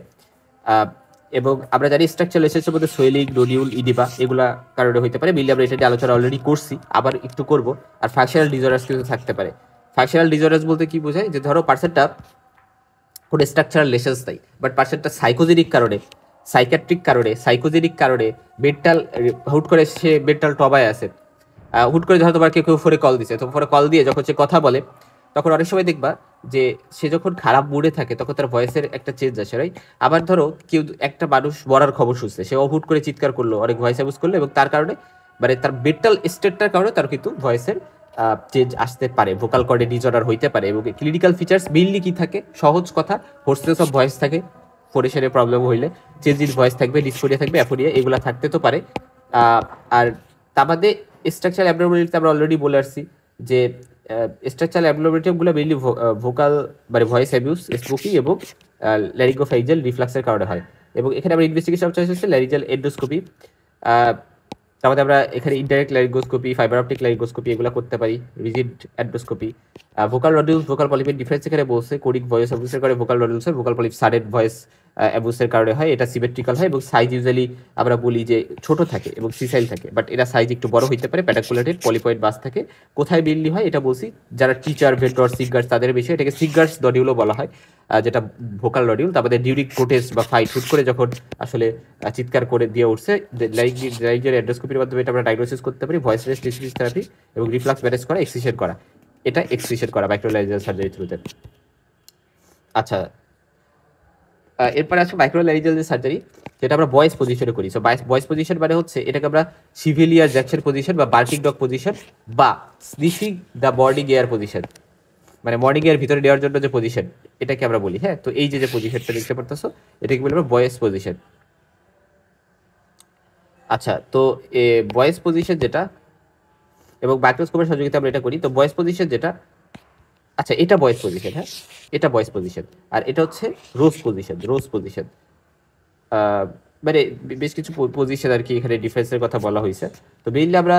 এবং আমরা জানি স্ট্রাকচারাল লেশনসের মধ্যে সোয়েলিং, নোডিউল, ইডিমা এগুলা কারণে হইতে পারে। মিলি আমরা এটা নিয়ে আলোচনা অলরেডি করছি, আবার একটু করব। আর ফাংশনাল ডিসঅর্ডার্স কিন্তু থাকতে পারে। ফাংশনাল ডিসঅর্ডার্স বলতে কি বোঝায়? যে ধরো পার্সনটা কোনো স্ট্রাকচারাল লেশনস নাই, বাট পার্সনটা সাইকোজেনিক কারণে, সাইকিয়াট্রিক কারণে, সাইকোজেনিক কারণে মেন্টাল, হুট করে সে মেন্টাল ট্রমায় আছে। হুট করে ধরো তোমার কেউ ফোনে কল দিছে, তো ফোনে কল দিয়ে যখন সে কথা বলে, তখন অনেক সময় দেখবা যে সে যখন খারাপ মুডে থাকে তখন তার ভয়েসের একটা চেঞ্জ আসে, রাইট? আবার ধরো কেউ একটা মানুষ মরার খবর শুনছে, সে হুট করে চিৎকার করলো, অনেক ভয়েস অ্যাবিউজ করলো, এবং তার কারণে মানে তার মেন্টাল স্টেটটার কারণে তার কিন্তু ভয়েসের চেঞ্জ আসতে পারে, ভোকাল কর্ডে ডিসঅর্ডার হইতে পারে। এবং ক্লিনিক্যাল ফিচার্স মেইনলি কি থাকে? সহজ কথা, হোর্সনেস অফ ভয়েস থাকে, ফোডেশনের প্রবলেম হইলে চেঞ্জ ইন ভয়েস থাকবে, ডিসফোরিয়া থাকবে, অ্যাফোরিয়া এগুলো থাকতে তো পারে। আর তা বাদে স্ট্রাকচারাল অ্যাবনর্মালিটি আমরা অলরেডি বলে আসছি যে স্ট্রাকচারাল অ্যাবনর্মালিটিগুলো মেইনলি ভোকাল মানে ভয়েস অ্যাবিউজ, স্পোকি এবং ল্যারিঙ্গোফ্যারিঞ্জিয়াল রিফ্লাক্সের কারণে হয়। এবং এখানে আমরা ইনভেস্টিগেশন চয়েস হচ্ছে ল্যারিঞ্জিয়াল এন্ডোস্কোপি। তার মধ্যে আমরা এখানে indirect laryngoscopy, fibre optic laryngoscopy এগুলো করতে পারি, rigid endoscopy. Vocal nodules, vocal পলিপের ডিফারেন্স এখানে বলছে, কোডিক ভয়েস অ্যাবিউসের কারণে ভোকাল নডিউলস হয়, ভোকাল পলিপ সাডেন ভয়েস অ্যাবিউসের কারণে হয়। এটা সিমেট্রিক্যাল হয় এবং সাইজ ইউজুয়ালি আমরা বলি যে ছোট থাকে এবং সিসাইল থাকে, বাট এরা সাইজ একটু বড় হইতে পারে, প্যাটাকুলেটেড পলিপয়েড বাস থাকে। কোথায় মেইনলি হয় এটা বলছি, যারা টিচার, ভেন্টর, সিঙ্গার্স তাদের বিষয়ে এটাকে সিঙ্গার্স নডিউলও বলা হয়, যেটা ভোকাল নডিউল। তারপরে ডিউরিং প্রোটেস্ট বা ফাইট, হুট করে যখন আসলে চিৎকার করে দিয়ে উঠছে, লাইঞ্জিয়াল এন্ডোস্কোপির মাধ্যমে এটা আমরা ডায়াগনোসিস করতে পারি, ভয়েস রেস্ট ডিসমিস থেরাপি এবং রিফ্লাক্স ম্যানেজ করা, এক্সিশন করা, এটা এক্সিশন করা মাইক্রোল্যারিঞ্জিয়াল সার্জারি থ্রুতে। আচ্ছা, এরপরে আছে মাইক্রোল্যারিঞ্জিয়াল যে সার্জারি, যেটা আমরা ভয়েস পজিশনে করি। সো ভয়েস পজিশন মানে হচ্ছে এটাকে আমরা সিভিলিয়ার জ্যাকসন পজিশন বা বার্কিং ডগ পজিশন বা sniffing the morning air position, মানে মর্নিং এর ভিতরে নেওয়ার জন্য যে পজিশন, এটাকে আমরা বলি। হ্যাঁ, তো এই যে পজিশনটা দেখতে পারতেছো, এটাকে বলি আমরা ভয়েস পজিশন। আচ্ছা, তো ভয়েস পজিশন যেটা এবং মাইক্রোস্কোপের সহযোগিতা আমরা এটা করি। তো ভয়েস পজিশন যেটা, আচ্ছা এটা ভয়েস পজিশন, হ্যাঁ এটা ভয়েস পজিশন। আর এটা হচ্ছে রোজ পজিশন। মানে বেশ কিছু পজিশন আর কি এখানে ডিফারেন্সের কথা বলা হয়েছে। তো মেইনলি আমরা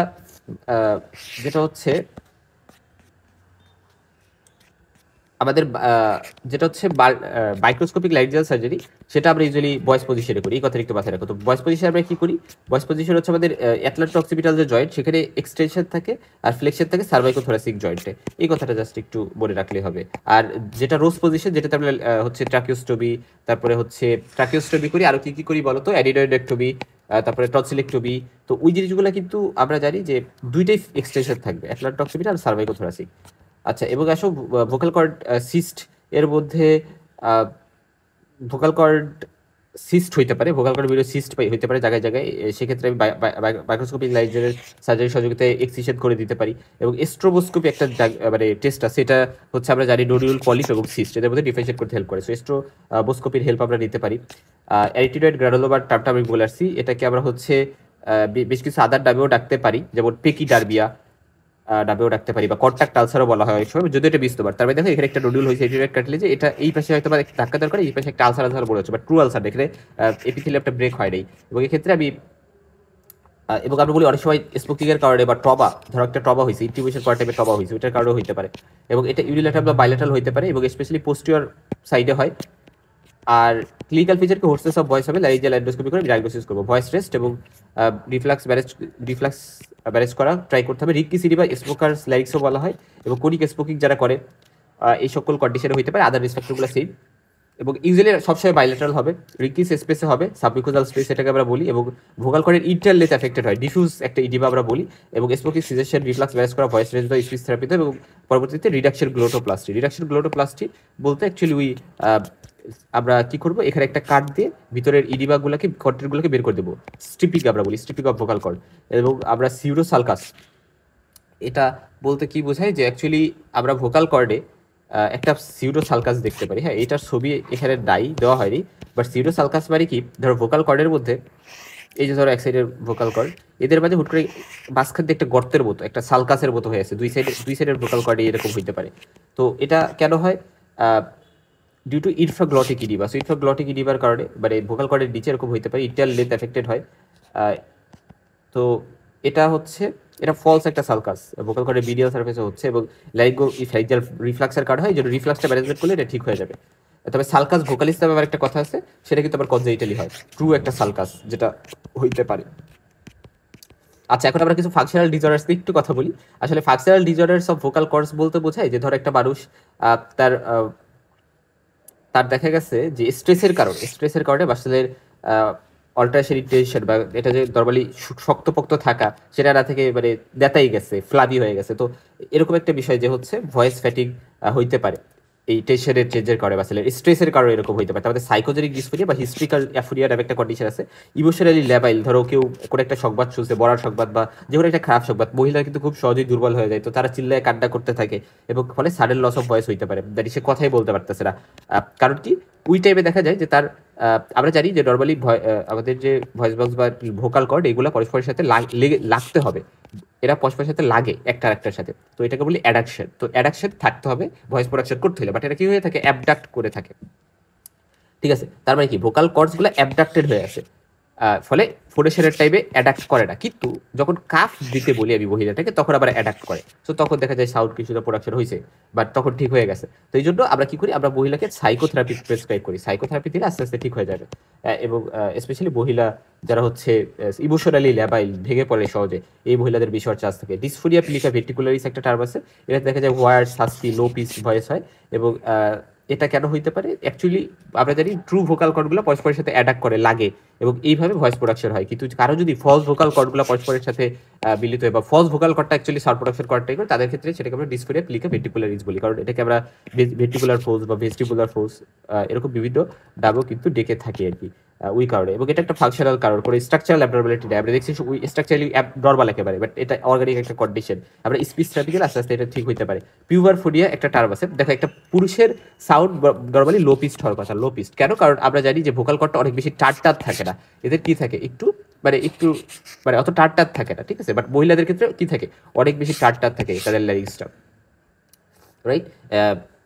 যেটা হচ্ছে আমাদের যেটা হচ্ছে মাইক্রোস্কোপিক ল্যারিঞ্জিয়াল সার্জারি, সেটা আমরা ইউজুয়ালি ভয়েস পজিশনে করি। এই কথা একটু মাথায় রাখো। তো ভয়েস পজিশনে আমরা কি করি? ভয়েস পজিশন হচ্ছে আমাদের অ্যাটলান্টো অক্সিপিটাল যে জয়েন্ট, সেখানে এক্সটেনশন থাকে আর ফ্লেকশন থাকে সার্ভাইকোথোরাসিক জয়েন্টে। এই কথাটা জাস্ট একটু মনে রাখলে হবে। আর যেটা রোজ পজিশন, যেটাতে আমরা হচ্ছে ট্রাকিওস্টোমি, তারপরে হচ্ছে ট্রাকিওস্টোমি করি, আরো কি করি বলো তো? অ্যাডিনোইডেক্টমি, তারপরে টনসিলেক্টমি। তো ওই জিনিসগুলো কিন্তু আমরা জানি যে দুইটাই এক্সটেনশন থাকবে, অ্যাটলান্টোক্সিপিটা আর সার্ভাইকোথোরাসিক। আচ্ছা, এবং আসো ভোকাল কর্ড সিস্ট এর মধ্যে ভোকাল কর্ড সিস্ট হইতে পারে, ভোকাল কর্ড ভিডিও সিস্ট হইতে পারে জায়গায় জায়গায়। সেক্ষেত্রে আমি মাইক্রোস্কোপিক লাইজারের সার্জারির সহযোগিতায় এক্সিশন করে দিতে পারি। এবং স্ট্রোবোস্কোপি একটা মানে টেস্ট আছে, এটা হচ্ছে আমরা জানি নোডিউল পলিপ এবং সিস্ট এদের মধ্যে ডিফারেন্সিয়েট করতে হেল্প করে। সো স্ট্রোবোস্কোপির হেল্প আমরা নিতে পারি। অ্যারিটিডয়েড গ্রানুলোমার টার্মটা আমি বলে আসছি, এটাকে আমরা হচ্ছে বেশ কিছু আদার নামেও ডাকতে পারি, যেমন পেকিডার্বিয়া নামেও ডাকতে পারি, বা কন্ট্যাক্ট আলসারও বলা হয় অনেক সময়, যদি এটা বিস্তবার। তারপরে দেখো এখানে একটা নোডুল হয়েছে এরিটিডয়েড কার্টিলেজে, এটা এই পাশে হয়তো বা ধাক্কা দরকার, এই পাশে একটা আলসার বলে হচ্ছে, বা ট্রু আলসার, এখানে এপিথেলিয়ামটা ব্রেক হয় নাই। এবং এক্ষেত্রে আমি এবং আমরা বলি অনেক সময় স্মোকিং এর কারণে বা ট্রবা, ধরো একটা ট্রবা হয়েছে, ইন্টিউবেশন করার টাইমে ট্রবা হয়েছে, ওইটার কারণেও হইতে পারে। এবং এটা ইউনিল্যাটারাল বা বাইল্যাটারাল হইতে পারে, এবং স্পেশালি পোস্টিরিয়র সাইডে হয়। আর ক্লিনিক্যাল ফিচারকে হোর্সনেস অফ ভয়েস হবে, লারিঞ্জিয়াল এন্ডোস্কোপি করে ডায়াগনোসিস করবো। ভয়েস রেস্ট এবং রিফ্লাক্স ব্যারেজ করা ট্রাই করতে হবে। রিক্কি সিডি বা স্মোকার্স লাইক্সও বলা হয়, এবং কোনিক স্মোকিং যারা করে এই সকল কন্ডিশনে হইতে পারে। আদার রিস্ক ফ্যাক্টরগুলো সেম, এবং ইউজুয়ালি সবসময় বাইলেটারাল হবে, রিকিস স্পেসে হবে, সাবমিউকোজাল স্পেস এটাকে আমরা বলি। এবং ভোকাল কর্ডের ইন্টারলেস এফেক্টেড হয়, ডিফিউজ একটা ইডিমা আমরা বলি। এবং স্মোকিং সিজেশন, রিফ্লাক্স ব্যারেজ করা, ভয়েস রেঞ্জ বা স্পিচ থেরাপিতে, এবং পরবর্তীতে রিডাকশন গ্লোটোপ্লাস্টি। রিডাকশন গ্লোটোপ্লাস্টি বলতে অ্যাকচুয়ালি আমরা কি করবো, এখানে একটা কাট দিয়ে ভিতরের ইডিমাগুলোকে কন্টেন্টগুলোকে বের করে দেবো, স্ট্রিপিং আমরা বলি, স্ট্রিপিং অফ ভোকাল কর্ড। এবং আমরা সিউডোসালকাস, এটা বলতে কি বোঝায় যে অ্যাকচুয়ালি আমরা ভোকাল কর্ডে একটা সিউডোসালকাস দেখতে পারি। হ্যাঁ, এটার ছবি এখানে নাই, দেওয়া হয়নি, বাট সিউডোসালকাস মানে কি, ধরো ভোকাল কর্ডের মধ্যে এই যে ধরো এক সাইডের ভোকাল কর্ড, এদের মাঝে হুট করে মাঝখান দিয়ে একটা গর্তের মতো, একটা সালকাসের মতো হয়ে আছে, দুই সাইডের ভোকাল কর্ডে এরকম হইতে পারে। তো এটা কেন হয়, ডিউ টু ইনফ্রাগ্লটিক ইডিমা। সো ইনফ্রাগ্লটিক ইডিমার কারণে মানে ভোকাল কর্ডের নিচে এরকম হইতে পারে, ইন্টার লেন্থ এফেক্টেড হয়। তো এটা হচ্ছে, এটা ফলস একটা সালকাস, ভোকাল কর্ডের মিডিয়াল সারফেসে হচ্ছে, এবং লাইগো ফ্যারিঞ্জিয়াল রিফ্লাক্সের কারণে হয়, এই জন্য রিফ্লাক্সটা ম্যানেজমেন্ট করলে এটা ঠিক হয়ে যাবে। তবে সালকাস ভোকালিস নামে আবার একটা কথা আছে, সেটা কিন্তু আবার কনজেনিটালি হয়, ট্রু একটা সালকাস যেটা হইতে পারে। আচ্ছা, এখন আমরা কিছু ফাংশনাল ডিসঅর্ডার্স নিয়ে একটু কথা বলি। আসলে functional disorders of vocal chords বলতে বোঝায় যে ধর একটা মানুষ তার তার দেখা গেছে যে স্ট্রেসের কারণে বাচ্চাদের অল্টারেশন ইন্টেনশন, বা এটা যে নর্মালি শক্তপোক্ত থাকা, সেটা না থেকে মানে দেতাই গেছে, ফ্লাবি হয়ে গেছে। তো এরকম একটা বিষয় যে হচ্ছে ভয়েস ফ্যাটিং হইতে পারে এই টেনশনের চেঞ্জের কারণে, বা স্ট্রেসের কারণে এরকম হইতে পারে। তারপরে সাইকোজেনিক ডিসফোরিয়া বা হিস্ট্রিক্যাল অ্যাফোরিয়া নামে একটা কন্ডিশন আছে। ইমোশনালি লেবাইল, ধরো কেউ কোনো একটা সংবাদ শুনছে, বড়ার সংবাদ বা যে কোনো একটা খারাপ সংবাদ, মহিলারা কিন্তু খুব সহজেই দুর্বল হয়ে যায়, তো তারা চিল্লায় কান্না করতে থাকে, এবং ফলে সাডেন লস অফ ভয়েস হইতে পারে, দ্যাট সে কথাই বলতে পারতেছে না। কারণ কি, ওই টাইমে দেখা যায় যে তার আমরা জানি যে নর্মালি আমাদের যে ভয়েস বক্স বা ভোকাল কর্ড, এগুলো পরস্পরের সাথে লাগতে হবে, এরা পরস্পরের সাথে লাগে একটা আরেকটার সাথে, তো এটাকে বলি অ্যাডাকশন। তো অ্যাডাকশন থাকতে হবে ভয়েস প্রোডাকশন করতে হলে, বাট এটা কি হয়ে থাকে, অ্যাবডাক্ট করে থাকে। ঠিক আছে, তার মানে কি, ভোকাল কর্ডসগুলো অ্যাবডাক্টেড হয়ে আছে, ফলে ফোনেশনের টাইমে অ্যাডাক্ট করে না, কিন্তু যখন কাফ দিতে বলি আমি মহিলাটাকে, তখন আবার অ্যাডাক্ট করে। সো তখন দেখা যায় সাউন্ড কিছুটা প্রোডাকশন হয়েছে, বাট তখন ঠিক হয়ে গেছে। তো এই জন্য আমরা কি করি, আমরা মহিলাকে সাইকোথেরাপি প্রেসক্রাইব করি, সাইকোথেরাপি দিলে আস্তে আস্তে ঠিক হয়ে যাবে। এবং স্পেশালি মহিলা যারা হচ্ছে ইমোশনালি ল্যাবাইল, ভেঙে পড়ে সহজে, এই মহিলাদের বিষয়ের চান্স থাকে। ডিসফোরিয়া পিলিকা ভের্টিকুলারিস একটা টার্ম আছে, এটা দেখা যায় ওয়ার্ড সাস্তি লো পিচ ভয়েস হয়। এবং এটা কেন হইতে পারে, অ্যাকচুয়ালি আমরা জানি ট্রু ভোকাল কর্ডগুলো পরস্পরের সাথে অ্যাডাক্ট করে, লাগে, এবং এইভাবে ভয়েস প্রোডাকশন হয়। কিন্তু কারো যদি ফলস ভোকাল কর্ডগুলো পরস্পরের সাথে মিলিত হয়, বা ফলস ভোকাল কর্ডটা অ্যাকচুয়ালি সাউন্ড প্রোডাকশন কর্ডটাই করে, তাদের ক্ষেত্রে সেটাকে আমরা ডিসফোরিয়া পিলিকা ভের্টিকুলারিস বলি, কারণ এটাকে আমরা ভের্টিকুলার ফোর্স বা ভেস্টিবুলার ফোর্স এরকম বিভিন্ন নামেও কিন্তু ডেকে থাকি আর কি, ওই কারণে। এবং এটা একটা ফাংশনাল কারণ, করে স্ট্রাকচারাল অ্যাবনর্মালিটি নেই, আমরা দেখছি ওই স্ট্রাকচারালি নর্মাল একেবারে, বাট এটা অর্গানিক একটা কন্ডিশন। আমরা স্পিচ থেরাপি গেলে আস্তে আস্তে এটা ঠিক হইতে পারে। পিউবার ফোডিয়া একটা টার্ম আছে, দেখো একটা পুরুষের সাউন্ড নর্মালি লো পিচড হওয়ার কথা, লো পিচড কেন, কারণ আমরা জানি যে ভোকাল কর্ডটা অনেক বেশি টার থাকে না, এদের কি থাকে, একটু মানে অত টার থাকে না, ঠিক আছে। বাট মহিলাদের ক্ষেত্রে কি থাকে, অনেক বেশি টার থাকে তাদের ল্যারিংসটা, রাইট।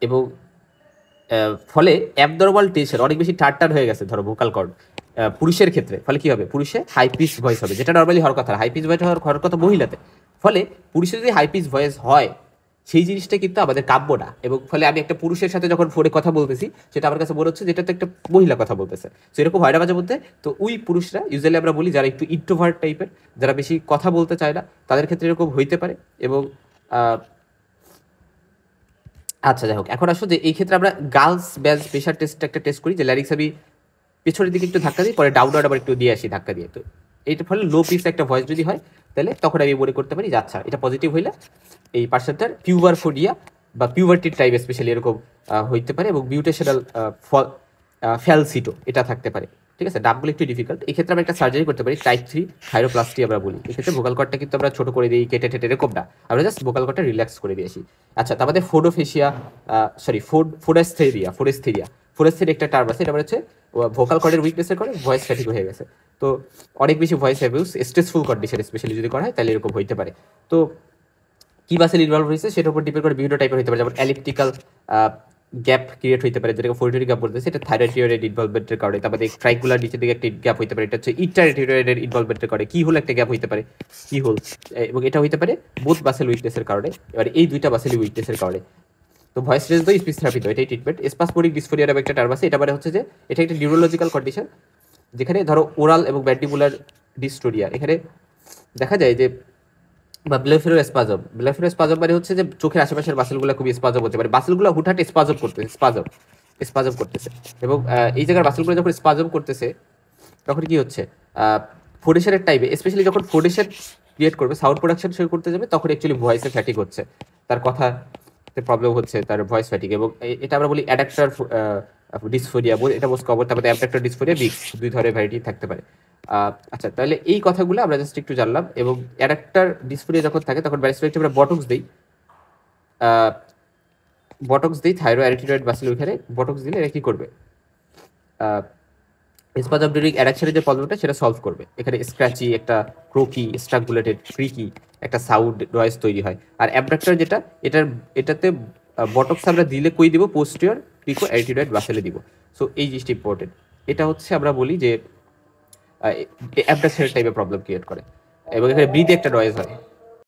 এবং ফলে অ্যাবনর্মাল টেনশন, অনেক বেশি টার হয়ে গেছে ধরো ভোকাল কর্ড পুরুষের ক্ষেত্রে, ফলে কি হবে, পুরুষে হাই পিচ ভয়েস হবে, যেটা নর্মালি হওয়ার কথা, হাই পিচ ভয়েস হওয়ার কথা মহিলাতে। ফলে পুরুষে যদি হাই পিচ ভয়েস হয়, সেই জিনিসটা কিন্তু আমাদের কাব্য না। এবং ফলে আমি একটা পুরুষের সাথে যখন ফোনে কথা বলতেছি, সেটা আমার কাছে মনে হচ্ছে যেটা তো একটা মহিলা কথা বলতেছে, তো এরকম হয় না মাঝে মধ্যে। তো ওই পুরুষরা ইউজুয়ালি আমরা বলি যারা একটু ইন্ট্রোভার্ট টাইপের, যারা বেশি কথা বলতে চায় না, তাদের ক্ষেত্রে এরকম হইতে পারে। এবং আচ্ছা, যাই হোক, এখন আসো যে এই ক্ষেত্রে আমরা গার্লস ব্যাজ প্রেশার টেস্ট একটা টেস্ট করি, যে ল্যারিক্স আমি পেছনের দিকে একটু ধাক্কা দিই, পরে ডাউনওয়ার্ড আবার একটু দিয়ে আসি ধাক্কা দিয়ে। তো এইটার ফলে লো পিচ একটা ভয়েস যদি হয় তাহলে তখন আমি মনে করতে পারি যে আচ্ছা এটা পজিটিভ হইলে এই পার্সনটার পিউবারফোডিয়া বা পিউবার্টির টাইপ স্পেশালি এরকম হইতে পারে, এবং মিউটেশনাল ফ্যালসিটো এটা থাকতে পারে। ঠিক আছে, নামগুলো একটু ডিফিকাল্ট। এই ক্ষেত্রে আমরা একটা সার্জারি করতে পারি, টাইপ 3 থাইরোপ্লাস্টি আমরা বলি। এক্ষেত্রে ভোকাল কর্ডটা কিন্তু আমরা ছোট করে দিই, কেটে টেটে এরকম না, আমরা জাস্ট ভোকাল কর্ডটা রিল্যাক্স করে দিয়েছি। আচ্ছা, তারপরে ফোডোফেশিয়া, সরি ফোডেস্থেরিয়া ফোডেস্থেরিয়া একটা টার্ম আছে, এটা মানে হচ্ছে ভোকাল কর্ডের উইকনেসের কারণে ভয়েস ফ্যাটিক হয়ে গেছে। তো অনেক বেশি voice abuse stressful condition specially যদি করা হয় তাহলে এরকম হইতে পারে। তো কি বাসেল ইনভলভ হয়েছে সেটার উপর ডিপেন্ড করে বিভিন্ন টাইপের হতে পারে, যেমন অ্যালিপ্টিক্যাল গ্যাপ ক্রিয়েট হইতে পারে, যেটাকে ফোরিটরি গ্যাপ বলতেছে, এটা থাইরয়েড ইনভলভমেন্টের কারণে। তারপরে ট্রাইকুলার নিচের দিকে একটা গ্যাপ হইতে পারে, এটা হচ্ছে ইন্টারটিরিয়ডের ইনভলভমেন্টের কারণে। কি হোল একটা গ্যাপ হইতে পারে, কি হোল, এবং এটা হইতে পারে বোথ বাসেল উইকনেসের কারণে। এবার এই দুইটা বাসেল উইকনেসের কারণে তো ভয়েস রেজ তো স্পিচ থেরাপি তো এটাই ট্রিটমেন্ট। স্পাসমোডিক ডিসফোরিয়া নামে একটা টার্ম আছে, এটা মানে হচ্ছে যে এটা একটা নিউরোলজিক্যাল কন্ডিশন, যেখানে ধরো ওরাল এবং ম্যান্ডিবুলার ডিস্টোরিয়া, এখানে দেখা যায় যে বা ব্লেফেরোস্পাজম মানে হচ্ছে যে চোখের আশেপাশের মাসেলগুলো খুবই স্পাজম হতে পারে, মাসেলগুলো হুটহাট স্পাজম করতেছে, এবং এই জায়গার মাসেলগুলো যখন স্পাজম করতেছে তখন কি হচ্ছে, ফোডেশনের টাইমে স্পেশালি যখন ফোডেশন ক্রিয়েট করবে, সাউন্ড প্রোডাকশন শুরু করতে যাবে, তখন অ্যাকচুয়ালি ভয়েসে ফ্যাটিক হচ্ছে, তার কথা প্রবলেম হচ্ছে, তার ভয়েস ফ্যাটিক। এবং এটা আমরা বলি অ্যাডাক্টার ডিসফোরিয়া, এটা মোস্ট কমন। তারপরে অ্যাবডাক্টার ডিসফোরিয়া, মিক্স, দুই ধরনের ভ্যারাইটি থাকতে পারে। আচ্ছা, তাহলে এই কথাগুলো আমরা জাস্ট একটু জানলাম। এবং অ্যাডাক্টার ডিসফোরিয়া যখন থাকে তখন ব্যারিস্টার আমরা বটক্স দিই থাইরো অ্যারিটিনয়েড মাসেল, ওইখানে বটক্স দিলে এটা কি করবে, স্পাজম ডিউরিং অ্যাডাকশনের যে প্রবলেমটা সেটা সলভ করবে। এখানে স্ক্র্যাচি একটা ক্রোকি স্ট্রাঙ্গুলেটেড ক্রিকি একটা সাউন্ড নয়েজ তৈরি হয়। আর অ্যাবডাক্টর যেটা, এটাতে বটক্স আমরা দিলে কই দিব, পোস্টিরিয়র পিকো অ্যারিটিনয়েড মাসেলে দিব। সো এই জিনিসটা ইম্পর্টেন্ট। এটা হচ্ছে আমরা বলি যে অ্যাবডাকশনের টাইপের প্রবলেম ক্রিয়েট করে, এবং এখানে ব্রিথে একটা নয়েজ হয়।